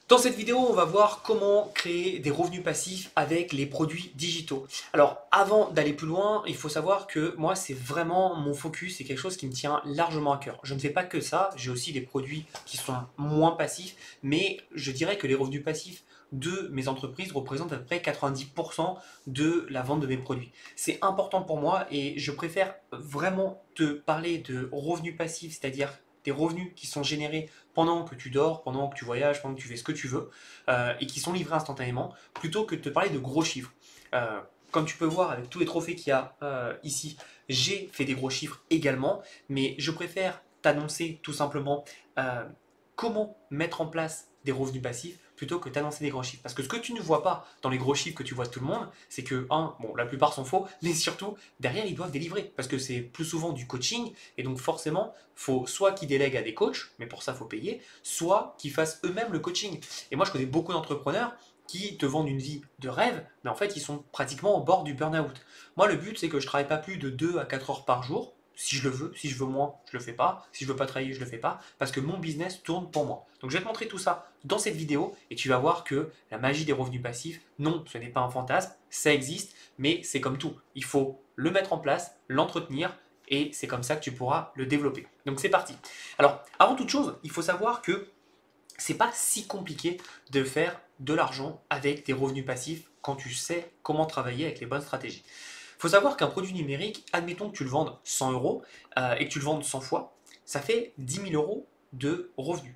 Dans cette vidéo, on va voir comment créer des revenus passifs avec les produits digitaux. Alors, avant d'aller plus loin, il faut savoir que moi, c'est vraiment mon focus, c'est quelque chose qui me tient largement à cœur. Je ne fais pas que ça, j'ai aussi des produits qui sont moins passifs, mais je dirais que les revenus passifs de mes entreprises représentent à peu près 90% de la vente de mes produits. C'est important pour moi et je préfère vraiment te parler de revenus passifs, c'est-à-dire des revenus qui sont générés pendant que tu dors, pendant que tu voyages, pendant que tu fais ce que tu veux, et qui sont livrés instantanément, plutôt que de te parler de gros chiffres. Comme tu peux voir avec tous les trophées qu'il y a ici, j'ai fait des gros chiffres également, mais je préfère t'annoncer tout simplement comment mettre en place des revenus passifs plutôt que t'annoncer des gros chiffres. Parce que ce que tu ne vois pas dans les gros chiffres que tu vois de tout le monde, c'est que, bon, la plupart sont faux, mais surtout, derrière, ils doivent délivrer. Parce que c'est plus souvent du coaching, et donc forcément, faut soit qu'ils délèguent à des coachs, mais pour ça, faut payer, soit qu'ils fassent eux-mêmes le coaching. Et moi, je connais beaucoup d'entrepreneurs qui te vendent une vie de rêve, mais en fait, ils sont pratiquement au bord du burn-out. Moi, le but, c'est que je travaille pas plus de 2 à 4 heures par jour, si je le veux. Si je veux moins, je le fais pas. Si je veux pas travailler, je le fais pas, parce que mon business tourne pour moi. Donc je vais te montrer tout ça dans cette vidéo et tu vas voir que la magie des revenus passifs, non, ce n'est pas un fantasme, ça existe, mais c'est comme tout. Il faut le mettre en place, l'entretenir et c'est comme ça que tu pourras le développer. Donc c'est parti. Alors, avant toute chose, il faut savoir que c'est pas si compliqué de faire de l'argent avec des revenus passifs quand tu sais comment travailler avec les bonnes stratégies. Il faut savoir qu'un produit numérique, admettons que tu le vendes 100 euros et que tu le vendes 100 fois, ça fait 10 000 euros de revenus.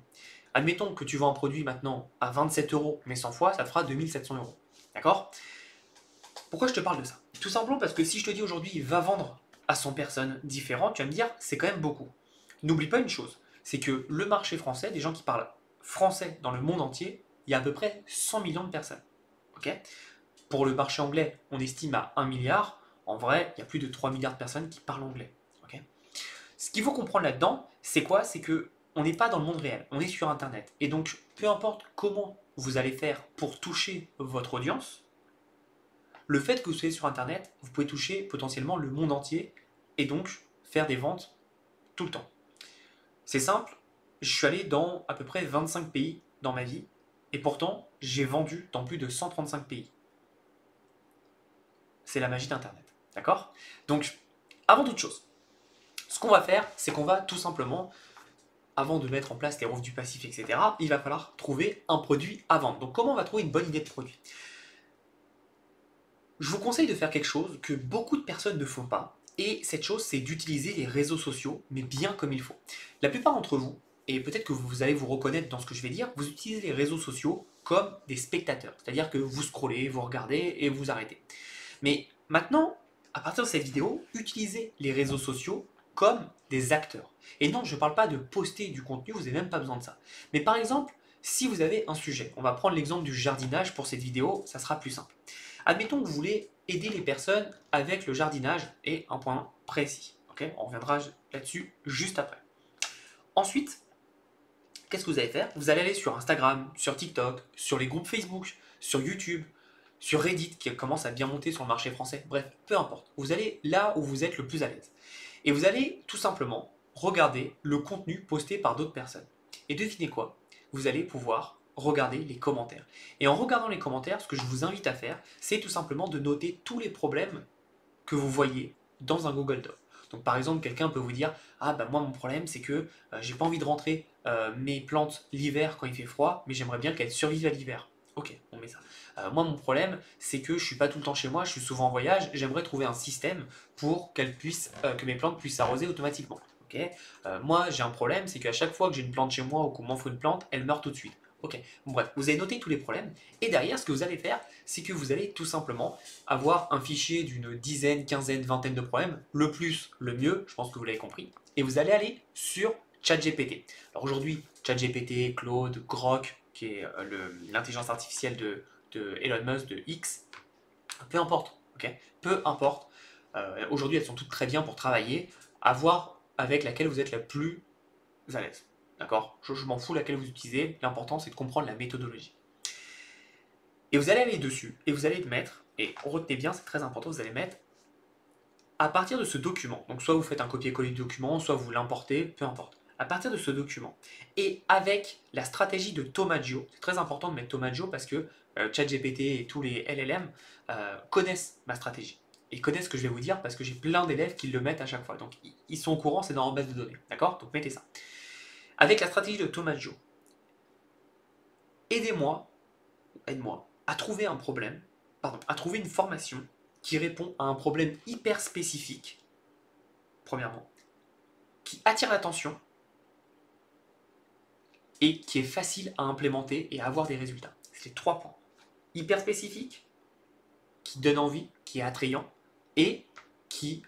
Admettons que tu vends un produit maintenant à 27 euros, mais 100 fois, ça te fera 2700 euros. D'accord? Pourquoi je te parle de ça? Tout simplement parce que si je te dis aujourd'hui, va vendre à 100 personnes différentes, tu vas me dire, c'est quand même beaucoup. N'oublie pas une chose, c'est que le marché français, des gens qui parlent français dans le monde entier, il y a à peu près 100 millions de personnes. Ok? Pour le marché anglais, on estime à 1 milliard. En vrai, il y a plus de 3 milliards de personnes qui parlent anglais. Ok? Ce qu'il faut comprendre là-dedans, c'est quoi? C'est que on n'est pas dans le monde réel, on est sur Internet. Et donc, peu importe comment vous allez faire pour toucher votre audience, le fait que vous soyez sur Internet, vous pouvez toucher potentiellement le monde entier et donc faire des ventes tout le temps. C'est simple, je suis allé dans à peu près 25 pays dans ma vie et pourtant j'ai vendu dans plus de 135 pays. C'est la magie d'Internet. D'accord? Donc, avant toute chose, ce qu'on va faire, c'est qu'on va tout simplement, avant de mettre en place les revenus passifs, etc., il va falloir trouver un produit à vendre. Donc, comment on va trouver une bonne idée de produit? Je vous conseille de faire quelque chose que beaucoup de personnes ne font pas, et cette chose, c'est d'utiliser les réseaux sociaux, mais bien comme il faut. La plupart d'entre vous, et peut-être que vous allez vous reconnaître dans ce que je vais dire, vous utilisez les réseaux sociaux comme des spectateurs, c'est-à-dire que vous scrollez, vous regardez et vous arrêtez. Mais maintenant, à partir de cette vidéo, utilisez les réseaux sociaux comme des acteurs. Et non, je ne parle pas de poster du contenu, vous n'avez même pas besoin de ça. Mais par exemple, si vous avez un sujet, on va prendre l'exemple du jardinage pour cette vidéo, ça sera plus simple. Admettons que vous voulez aider les personnes avec le jardinage et un point précis. Okay, on reviendra là-dessus juste après. Ensuite, qu'est-ce que vous allez faire? Vous allez aller sur Instagram, sur TikTok, sur les groupes Facebook, sur YouTube, sur Reddit qui commence à bien monter sur le marché français. Bref, peu importe. Vous allez là où vous êtes le plus à l'aise. Et vous allez tout simplement regarder le contenu posté par d'autres personnes. Et devinez quoi? Vous allez pouvoir regarder les commentaires. Et en regardant les commentaires, ce que je vous invite à faire, c'est tout simplement de noter tous les problèmes que vous voyez dans un Google Doc. Donc par exemple, quelqu'un peut vous dire, ah bah moi mon problème c'est que j'ai pas envie de rentrer mes plantes l'hiver quand il fait froid, mais j'aimerais bien qu'elles survivent à l'hiver. Ok, on met ça. Moi mon problème c'est que je suis pas tout le temps chez moi, je suis souvent en voyage, j'aimerais trouver un système pour que mes plantes puissent s'arroser automatiquement. Ok. Moi j'ai un problème, c'est qu'à chaque fois que j'ai une plante chez moi ou qu'on m'offre une plante, elle meurt tout de suite. Ok, bon, bref, vous avez noté tous les problèmes, et derrière, ce que vous allez faire, c'est que vous allez tout simplement avoir un fichier d'une dizaine, quinzaine, vingtaine de problèmes, le plus, le mieux, je pense que vous l'avez compris, et vous allez aller sur ChatGPT. Alors aujourd'hui, ChatGPT, Claude, Grok, qui est l'intelligence artificielle de Elon Musk, de X, peu importe, ok. Peu importe, aujourd'hui elles sont toutes très bien pour travailler, à voir avec laquelle vous êtes la plus à l'aise. D'accord? Je m'en fous laquelle vous utilisez, l'important c'est de comprendre la méthodologie. Et vous allez aller dessus, et vous allez mettre, et retenez bien, c'est très important, vous allez mettre à partir de ce document. Donc soit vous faites un copier-coller du document, soit vous l'importez, peu importe. à partir de ce document et avec la stratégie de Tomaggio, c'est très important de mettre Tomaggio parce que ChatGPT et tous les LLM connaissent ma stratégie et connaissent ce que je vais vous dire parce que j'ai plein d'élèves qui le mettent à chaque fois. Donc ils sont au courant, c'est dans leur base de données. D'accord? Donc mettez ça. Avec la stratégie de Tomaggio, aide-moi à trouver un problème, à trouver une formation qui répond à un problème hyper spécifique, premièrement, qui attire l'attention et qui est facile à implémenter et à avoir des résultats. C'est les 3 points. Hyper spécifique, qui donne envie, qui est attrayant et qui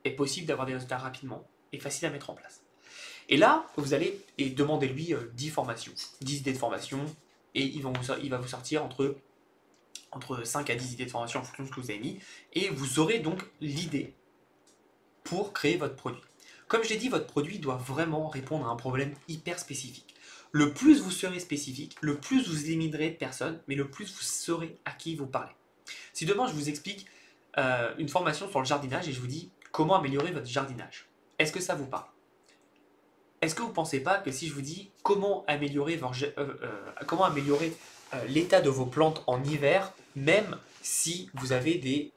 est possible d'avoir des résultats rapidement et facile à mettre en place. Et là, vous allez demander lui 10 formations, 10 idées de formation et il va vous sortir entre 5 à 10 idées de formation en fonction de ce que vous avez mis et vous aurez donc l'idée pour créer votre produit. Comme je l'ai dit, votre produit doit vraiment répondre à un problème hyper spécifique. Le plus vous serez spécifique, le plus vous éliminerez de personnes, mais le plus vous saurez à qui vous parlez. Si demain je vous explique une formation sur le jardinage et je vous dis comment améliorer votre jardinage, est-ce que ça vous parle? Est-ce que vous ne pensez pas que si je vous dis comment améliorer, l'état de vos plantes en hiver, même si vous avez des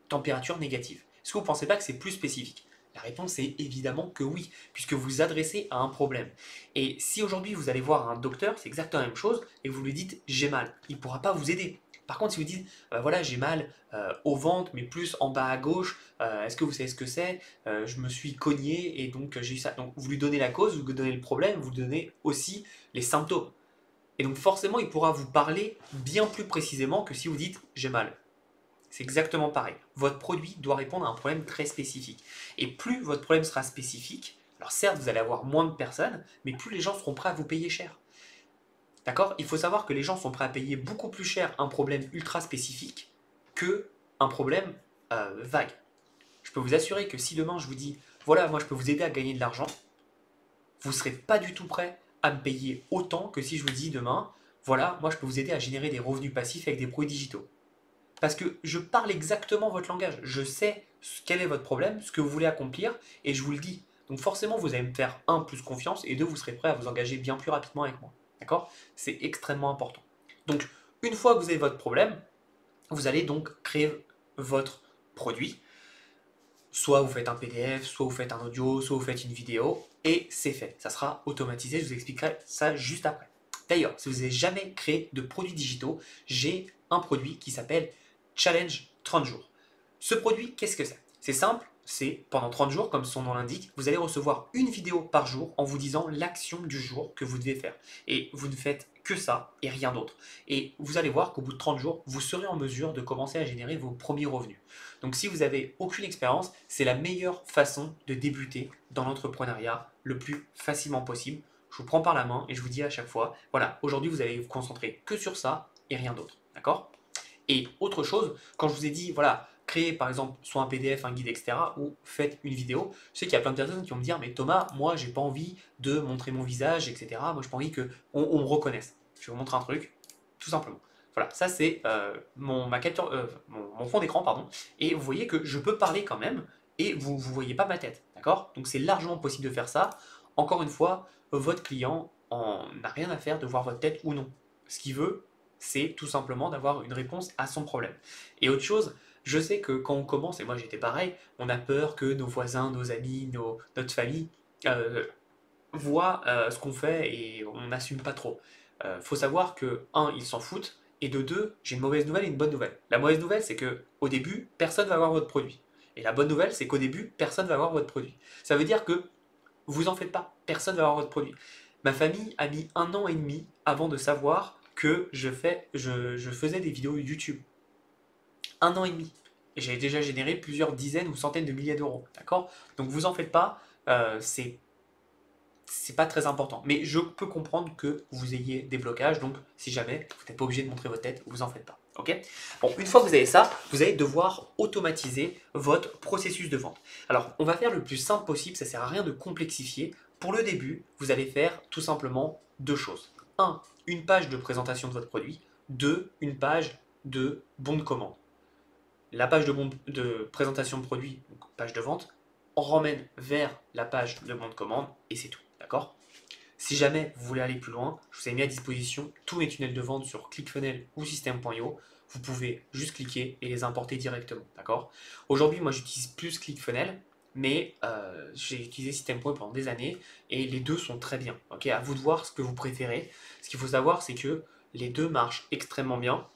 températures négatives, est-ce que vous ne pensez pas que c'est plus spécifique? La réponse est évidemment que oui, puisque vous vous adressez à un problème. Et si aujourd'hui vous allez voir un docteur, c'est exactement la même chose, et vous lui dites j'ai mal, il ne pourra pas vous aider. Par contre, si vous dites voilà, j'ai mal au ventre, mais plus en bas à gauche, est-ce que vous savez ce que c'est? Je me suis cogné et donc j'ai eu ça. Donc vous lui donnez la cause, vous lui donnez le problème, vous lui donnez aussi les symptômes. Et donc forcément, il pourra vous parler bien plus précisément que si vous dites j'ai mal. C'est exactement pareil. Votre produit doit répondre à un problème très spécifique. Et plus votre problème sera spécifique, alors certes, vous allez avoir moins de personnes, mais plus les gens seront prêts à vous payer cher. D'accord? Il faut savoir que les gens sont prêts à payer beaucoup plus cher un problème ultra spécifique que un problème vague. Je peux vous assurer que si demain je vous dis, voilà, moi je peux vous aider à gagner de l'argent, vous ne serez pas du tout prêt à me payer autant que si je vous dis demain, voilà, moi je peux vous aider à générer des revenus passifs avec des produits digitaux. Parce que je parle exactement votre langage. Je sais quel est votre problème, ce que vous voulez accomplir, et je vous le dis. Donc forcément, vous allez me faire, un, plus confiance, et deux, vous serez prêt à vous engager bien plus rapidement avec moi. D'accord? C'est extrêmement important. Donc, une fois que vous avez votre problème, vous allez donc créer votre produit. Soit vous faites un PDF, soit vous faites un audio, soit vous faites une vidéo, et c'est fait. Ça sera automatisé, je vous expliquerai ça juste après. D'ailleurs, si vous n'avez jamais créé de produits digitaux, j'ai un produit qui s'appelle Challenge 30 jours. Ce produit, qu'est-ce que c'est? C'est simple, c'est pendant 30 jours, comme son nom l'indique, vous allez recevoir une vidéo par jour en vous disant l'action du jour que vous devez faire. Et vous ne faites que ça et rien d'autre. Et vous allez voir qu'au bout de 30 jours, vous serez en mesure de commencer à générer vos premiers revenus. Donc si vous n'avez aucune expérience, c'est la meilleure façon de débuter dans l'entrepreneuriat le plus facilement possible. Je vous prends par la main et je vous dis à chaque fois, voilà, aujourd'hui vous allez vous concentrer que sur ça et rien d'autre. D'accord? Et autre chose, quand je vous ai dit, voilà, créez par exemple soit un PDF, un guide, etc., ou faites une vidéo, je sais qu'il y a plein de personnes qui vont me dire, mais Thomas, moi j'ai pas envie de montrer mon visage, etc. Moi j'ai pas envie qu'on me reconnaisse. Je vais vous montrer un truc, tout simplement. Voilà, ça c'est mon fond d'écran, pardon, et vous voyez que je peux parler quand même, et vous ne voyez pas ma tête, d'accord? Donc c'est largement possible de faire ça. Encore une fois, votre client n'a rien à faire de voir votre tête ou non. Ce qu'il veut, c'est tout simplement d'avoir une réponse à son problème. Et autre chose, je sais que quand on commence, et moi j'étais pareil, on a peur que nos voisins, nos amis, notre famille voient ce qu'on fait et on n'assume pas trop. Faut savoir que, un, ils s'en foutent, et de deux, j'ai une mauvaise nouvelle et une bonne nouvelle. La mauvaise nouvelle, c'est que au début, personne va voir votre produit. Et la bonne nouvelle, c'est qu'au début, personne va voir votre produit. Ça veut dire que vous en faites pas, personne va voir votre produit. Ma famille a mis 1 an et demi avant de savoir que je faisais des vidéos YouTube. 1 an et demi. Et j'ai déjà généré plusieurs dizaines ou centaines de milliers d'euros. D'accord? Donc vous en faites pas, c'est pas très important. Mais je peux comprendre que vous ayez des blocages, donc si jamais vous n'êtes pas obligé de montrer votre tête, vous en faites pas. Ok? Bon, une fois que vous avez ça, vous allez devoir automatiser votre processus de vente. Alors, on va faire le plus simple possible, ça sert à rien de complexifier. Pour le début, vous allez faire tout simplement 2 choses. 1, une page de présentation de votre produit. 2, une page de bon de commande. La page de présentation de produit, donc page de vente, ramène vers la page de bon de commande et c'est tout, d'accord? Si jamais vous voulez aller plus loin, je vous ai mis à disposition tous mes tunnels de vente sur ClickFunnels ou System.io. Vous pouvez juste cliquer et les importer directement, d'accord? Aujourd'hui, moi j'utilise plus ClickFunnels, mais j'ai utilisé System.io pendant des années et les deux sont très bien. Ok, à vous de voir ce que vous préférez. Ce qu'il faut savoir, c'est que les deux marchent extrêmement bien.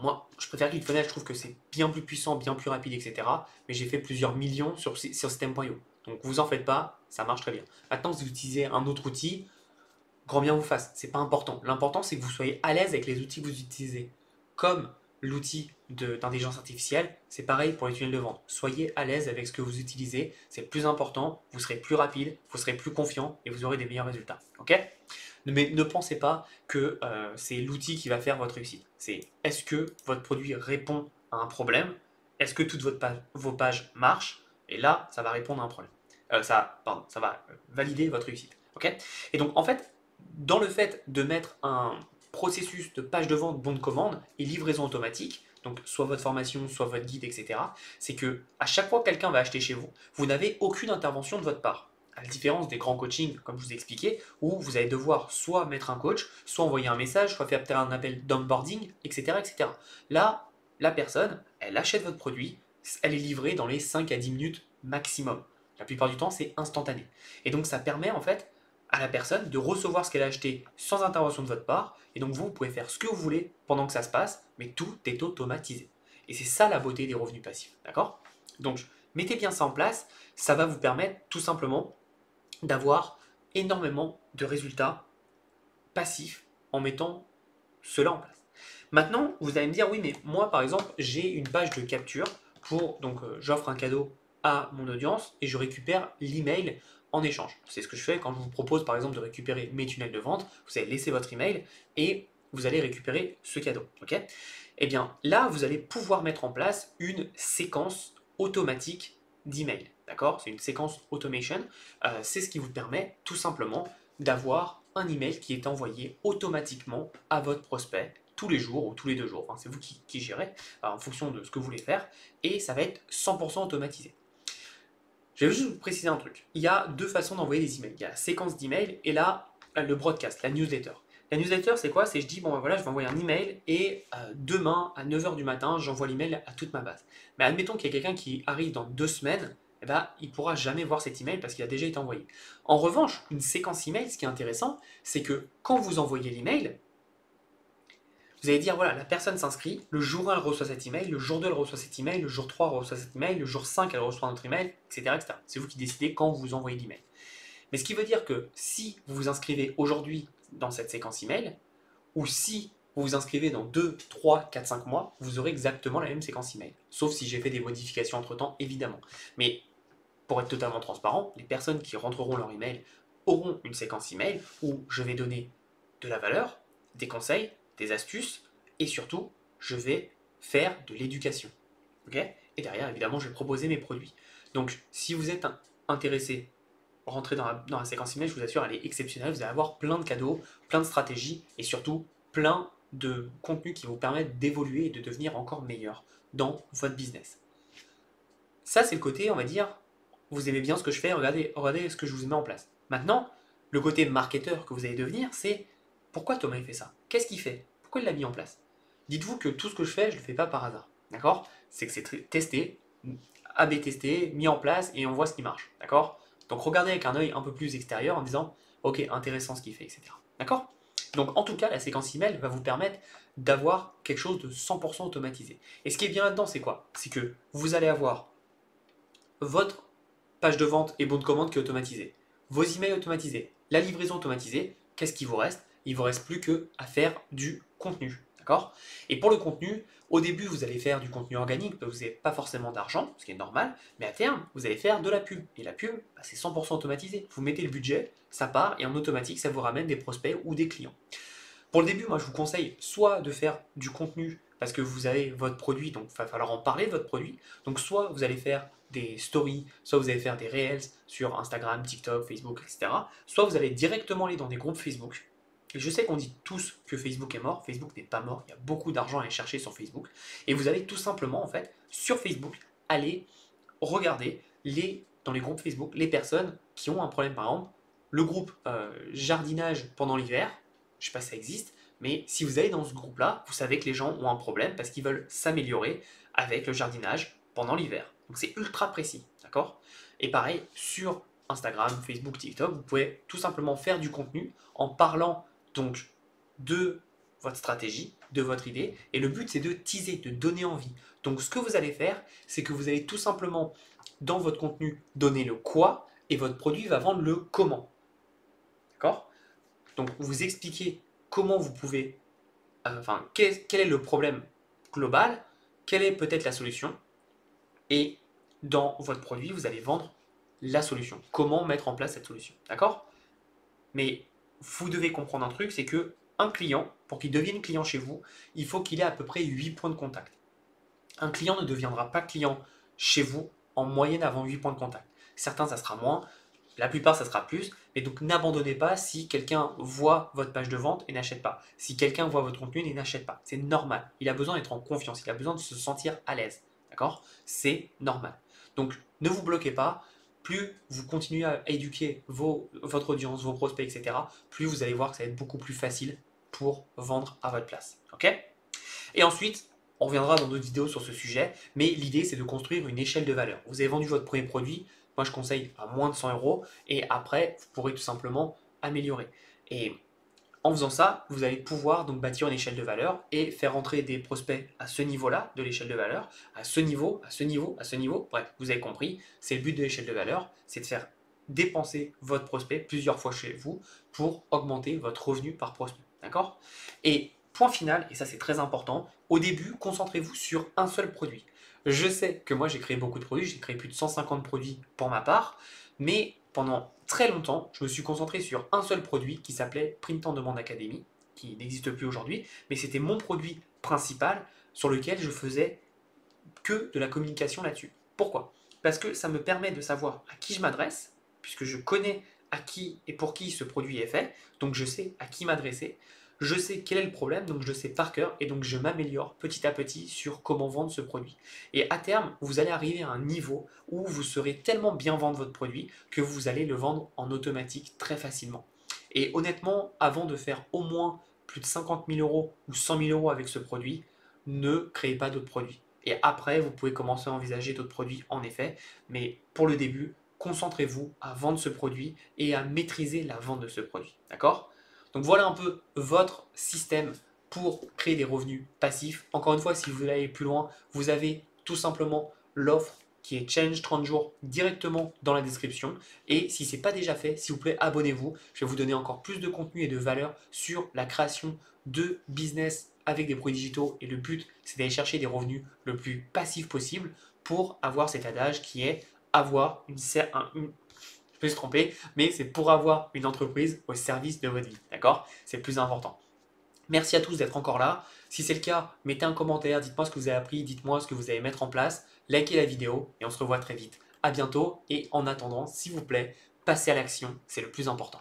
Moi, je préfère ClickFunnels, je trouve que c'est bien plus puissant, bien plus rapide, etc. Mais j'ai fait plusieurs millions sur System.io. Donc vous en faites pas, ça marche très bien. Maintenant, si vous utilisez un autre outil, grand bien vous fasse, c'est pas important. L'important, c'est que vous soyez à l'aise avec les outils que vous utilisez. Comme l'outil d'intelligence artificielle, c'est pareil pour les tunnels de vente. Soyez à l'aise avec ce que vous utilisez, c'est le plus important, vous serez plus rapide, vous serez plus confiant et vous aurez des meilleurs résultats. Ok? Mais ne pensez pas que c'est l'outil qui va faire votre réussite. C'est est-ce que votre produit répond à un problème? Est-ce que toutes vos pages marchent? Et là, ça va répondre à un problème. Ça va valider votre réussite. Ok? Et donc, en fait, dans le fait de mettre un processus de page de vente, bon de commande et livraison automatique, donc soit votre formation, soit votre guide, etc., c'est que à chaque fois que quelqu'un va acheter chez vous, vous n'avez aucune intervention de votre part. À la différence des grands coachings, comme je vous ai expliqué, où vous allez devoir soit mettre un coach, soit envoyer un message, soit faire un appel d'onboarding, etc., etc. Là, la personne, elle achète votre produit, elle est livrée dans les 5 à 10 minutes maximum. La plupart du temps, c'est instantané. Et donc, ça permet en fait à la personne de recevoir ce qu'elle a acheté sans intervention de votre part. Et donc, vous pouvez faire ce que vous voulez pendant que ça se passe, mais tout est automatisé. Et c'est ça la beauté des revenus passifs. D'accord? Donc, mettez bien ça en place. Ça va vous permettre tout simplement d'avoir énormément de résultats passifs en mettant cela en place. Maintenant, vous allez me dire, oui, mais moi, par exemple, j'ai une page de capture pour, donc j'offre un cadeau à mon audience et je récupère l'email en échange. C'est ce que je fais quand je vous propose, par exemple, de récupérer mes tunnels de vente. Vous allez laisser votre email et vous allez récupérer ce cadeau. Ok? Eh bien, là, vous allez pouvoir mettre en place une séquence automatique d'email. D'accord? C'est une séquence automation. C'est ce qui vous permet tout simplement d'avoir un email qui est envoyé automatiquement à votre prospect tous les jours ou tous les 2 jours. Enfin, c'est vous qui gérez en fonction de ce que vous voulez faire et ça va être 100% automatisé. Je vais juste vous préciser un truc. Il y a deux façons d'envoyer des emails. Il y a la séquence d'emails et là, le broadcast, la newsletter. La newsletter, c'est quoi? C'est je dis, bon ben voilà, je vais envoyer un email et demain à 9h du matin, j'envoie l'email à toute ma base. Mais admettons qu'il y a quelqu'un qui arrive dans 2 semaines, eh ben, il ne pourra jamais voir cet email parce qu'il a déjà été envoyé. En revanche, une séquence email, ce qui est intéressant, c'est que quand vous envoyez l'email, vous allez dire, voilà, la personne s'inscrit, le jour 1, elle reçoit cet email, le jour 2, elle reçoit cet email, le jour 3, elle reçoit cet email, le jour 5, elle reçoit un autre email, etc., etc. C'est vous qui décidez quand vous envoyez l'email. Mais ce qui veut dire que si vous vous inscrivez aujourd'hui dans cette séquence email, ou si vous vous inscrivez dans 2, 3, 4, 5 mois, vous aurez exactement la même séquence email. Sauf si j'ai fait des modifications entre-temps, évidemment. Mais pour être totalement transparent, les personnes qui rentreront leur email auront une séquence email où je vais donner de la valeur, des conseils, des astuces, et surtout, je vais faire de l'éducation. Okay? Et derrière, évidemment, je vais proposer mes produits. Donc, si vous êtes intéressé, rentrez dans la séquence email, je vous assure, elle est exceptionnelle. Vous allez avoir plein de cadeaux, plein de stratégies, et surtout, plein de contenus qui vous permettent d'évoluer et de devenir encore meilleur dans votre business. Ça, c'est le côté, on va dire, vous aimez bien ce que je fais, regardez ce que je vous mets en place. Maintenant, le côté marketeur que vous allez devenir, c'est pourquoi Thomas il fait ça? Qu'est-ce qu'il fait? Pourquoi il l'a mis en place? Dites-vous que tout ce que je fais, je ne le fais pas par hasard. D'accord? C'est que c'est testé, AB testé, mis en place et on voit ce qui marche. D'accord? Donc regardez avec un œil un peu plus extérieur en disant ok, intéressant ce qu'il fait, etc. D'accord? Donc en tout cas, la séquence email va vous permettre d'avoir quelque chose de 100% automatisé. Et ce qui est bien là-dedans, c'est quoi? C'est que vous allez avoir votre page de vente et bon de commande qui est automatisée, vos emails automatisés, la livraison automatisée, qu'est-ce qui vous reste? Il ne vous reste plus qu'à faire du contenu. D'accord? Et pour le contenu, au début, vous allez faire du contenu organique, parce que vous n'avez pas forcément d'argent, ce qui est normal, mais à terme, vous allez faire de la pub. Et la pub, bah, c'est 100% automatisé. Vous mettez le budget, ça part, et en automatique, ça vous ramène des prospects ou des clients. Pour le début, moi, je vous conseille soit de faire du contenu parce que vous avez votre produit, donc il va falloir en parler de votre produit. Donc soit vous allez faire des stories, soit vous allez faire des reels sur Instagram, TikTok, Facebook, etc. Soit vous allez directement aller dans des groupes Facebook. Et je sais qu'on dit tous que Facebook est mort. Facebook n'est pas mort. Il y a beaucoup d'argent à aller chercher sur Facebook. Et vous allez tout simplement, en fait, sur Facebook, aller regarder les dans les groupes Facebook les personnes qui ont un problème. Par exemple, le groupe jardinage pendant l'hiver, je ne sais pas si ça existe, mais si vous allez dans ce groupe-là, vous savez que les gens ont un problème parce qu'ils veulent s'améliorer avec le jardinage pendant l'hiver. Donc c'est ultra précis, d'accord? Et pareil, sur Instagram, Facebook, TikTok, vous pouvez tout simplement faire du contenu en parlant donc de votre stratégie, de votre idée, et le but c'est de teaser, de donner envie. Donc ce que vous allez faire, c'est que vous allez tout simplement dans votre contenu donner le quoi et votre produit va vendre le comment. D'accord? Donc vous expliquez comment vous pouvez, quel est le problème global, quelle est peut-être la solution, et dans votre produit, vous allez vendre la solution. Comment mettre en place cette solution. D'accord? Mais vous devez comprendre un truc, c'est que un client, pour qu'il devienne client chez vous, il faut qu'il ait à peu près 8 points de contact. Un client ne deviendra pas client chez vous en moyenne avant 8 points de contact. Certains, ça sera moins, la plupart, ça sera plus. Mais donc, n'abandonnez pas si quelqu'un voit votre page de vente et n'achète pas. Si quelqu'un voit votre contenu et n'achète pas. C'est normal. Il a besoin d'être en confiance. Il a besoin de se sentir à l'aise. D'accord? C'est normal. Donc, ne vous bloquez pas. Plus vous continuez à éduquer votre audience, vos prospects, etc., plus vous allez voir que ça va être beaucoup plus facile pour vendre à votre place. Ok? Et ensuite, on reviendra dans d'autres vidéos sur ce sujet, mais l'idée c'est de construire une échelle de valeur. Vous avez vendu votre premier produit, moi je conseille à moins de 100 euros, et après vous pourrez tout simplement améliorer. Et en faisant ça, vous allez pouvoir donc bâtir une échelle de valeur et faire entrer des prospects à ce niveau-là de l'échelle de valeur, à ce niveau, à ce niveau, à ce niveau. Bref, vous avez compris, c'est le but de l'échelle de valeur, c'est de faire dépenser votre prospect plusieurs fois chez vous pour augmenter votre revenu par prospect. D'accord? Et point final, et ça c'est très important, au début, concentrez-vous sur un seul produit. Je sais que moi j'ai créé beaucoup de produits, j'ai créé plus de 150 produits pour ma part, mais pendant très longtemps, je me suis concentré sur un seul produit qui s'appelait Print on Demand Academy, qui n'existe plus aujourd'hui, mais c'était mon produit principal sur lequel je faisais que de la communication là-dessus. Pourquoi? Parce que ça me permet de savoir à qui je m'adresse, puisque je connais à qui et pour qui ce produit est fait, donc je sais à qui m'adresser, je sais quel est le problème, donc je le sais par cœur, et donc je m'améliore petit à petit sur comment vendre ce produit. Et à terme, vous allez arriver à un niveau où vous saurez tellement bien vendre votre produit que vous allez le vendre en automatique très facilement. Et honnêtement, avant de faire au moins plus de 50 000 euros ou 100 000 euros avec ce produit, ne créez pas d'autres produits. Et après, vous pouvez commencer à envisager d'autres produits, en effet. Mais pour le début, concentrez-vous à vendre ce produit et à maîtriser la vente de ce produit. D'accord? Donc voilà un peu votre système pour créer des revenus passifs. Encore une fois, si vous voulez aller plus loin, vous avez tout simplement l'offre qui est Challenge 30 jours directement dans la description. Et si ce n'est pas déjà fait, s'il vous plaît, abonnez-vous. Je vais vous donner encore plus de contenu et de valeur sur la création de business avec des produits digitaux. Et le but, c'est d'aller chercher des revenus le plus passifs possible pour avoir cet adage qui est avoir je peux se tromper, mais c'est pour avoir une entreprise au service de votre vie. D'accord? C'est le plus important. Merci à tous d'être encore là. Si c'est le cas, mettez un commentaire, dites-moi ce que vous avez appris, dites-moi ce que vous allez mettre en place, likez la vidéo et on se revoit très vite. À bientôt et en attendant, s'il vous plaît, passez à l'action, c'est le plus important.